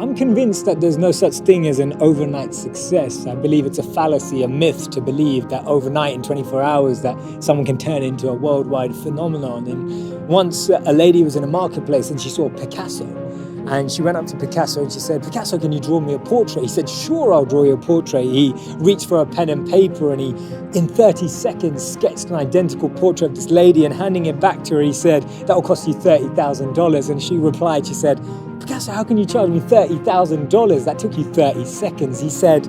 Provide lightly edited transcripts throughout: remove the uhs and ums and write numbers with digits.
I'm convinced that there's no such thing as an overnight success. I believe it's a fallacy, a myth to believe that overnight in 24 hours that someone can turn into a worldwide phenomenon. And once a lady was in a marketplace and she saw Picasso, and she went up to Picasso and she said, "Picasso, can you draw me a portrait?" He said, "Sure, I'll draw you a portrait." He reached for a pen and paper and he, in 30 seconds, sketched an identical portrait of this lady, and handing it back to her, he said, "That will cost you $30,000. And she replied, she said, "Picasso, how can you charge me $30,000? That took you 30 seconds. He said,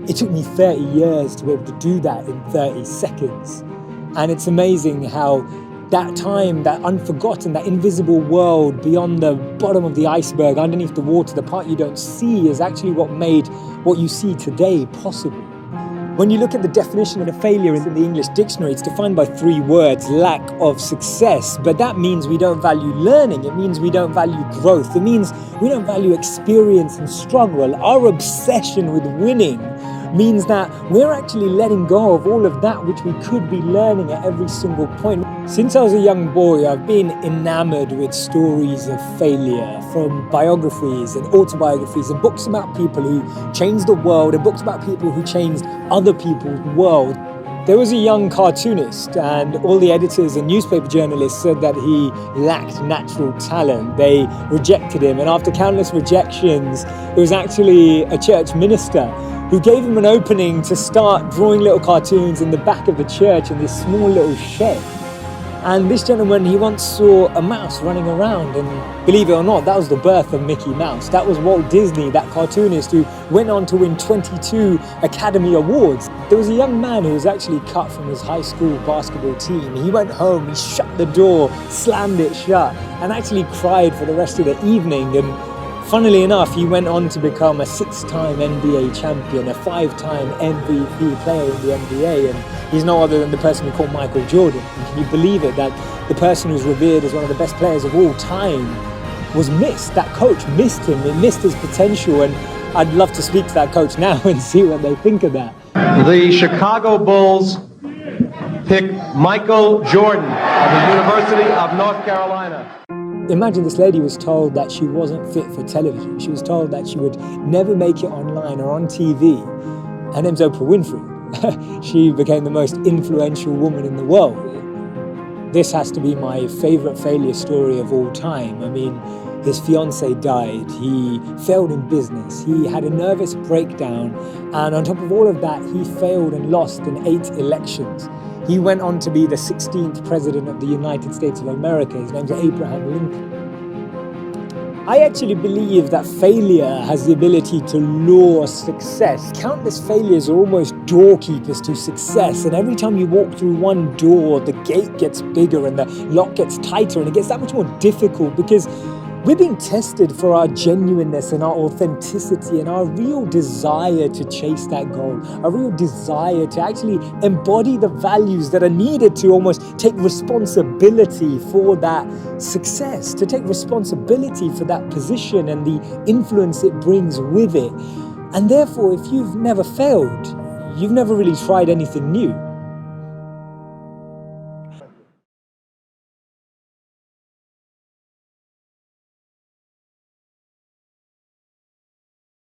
"It took me 30 years to be able to do that in 30 seconds. And it's amazing how that time, that unforgotten, that invisible world beyond the bottom of the iceberg, underneath the water, the part you don't see, is actually what made what you see today possible. When you look at the definition of a failure in the English dictionary, it's defined by 3 words: lack of success. But that means we don't value learning. It means we don't value growth. It means we don't value experience and struggle. Our obsession with winning means that we're actually letting go of all of that which we could be learning at every single point. Since I was a young boy, I've been enamored with stories of failure, from biographies and autobiographies and books about people who changed the world and books about people who changed other people's world. There was a young cartoonist, and all the editors and newspaper journalists said that he lacked natural talent. They rejected him, and after countless rejections, it was actually a church minister who gave him an opening to start drawing little cartoons in the back of the church in this small little shed. And this gentleman, he once saw a mouse running around, and believe it or not, that was the birth of Mickey Mouse. That was Walt Disney, that cartoonist who went on to win 22 Academy Awards. There was a young man who was actually cut from his high school basketball team. He went home, he shut the door, slammed it shut, and actually cried for the rest of the evening. And funnily enough, he went on to become a 6-time NBA champion, a 5-time MVP player in the NBA, and he's no other than the person we call Michael Jordan. And can you believe it, that the person who's revered as one of the best players of all time was missed? That coach missed him, it missed his potential, and I'd love to speak to that coach now and see what they think of that. The Chicago Bulls pick Michael Jordan of the University of North Carolina. Imagine this lady was told that she wasn't fit for television. She was told that she would never make it online or on TV. Her name's Oprah Winfrey. She became the most influential woman in the world. This has to be my favorite failure story of all time. I mean, his fiance died, he failed in business, he had a nervous breakdown, and on top of all of that, he failed and lost in 8 elections. He went on to be the 16th president of the United States of America. His name's Abraham Lincoln. I actually believe that failure has the ability to lure success. Countless failures are almost doorkeepers to success, and every time you walk through one door, the gate gets bigger and the lock gets tighter, and it gets that much more difficult because we're being tested for our genuineness and our authenticity and our real desire to chase that goal, a real desire to actually embody the values that are needed to almost take responsibility for that success, to take responsibility for that position and the influence it brings with it. And therefore, if you've never failed, you've never really tried anything new.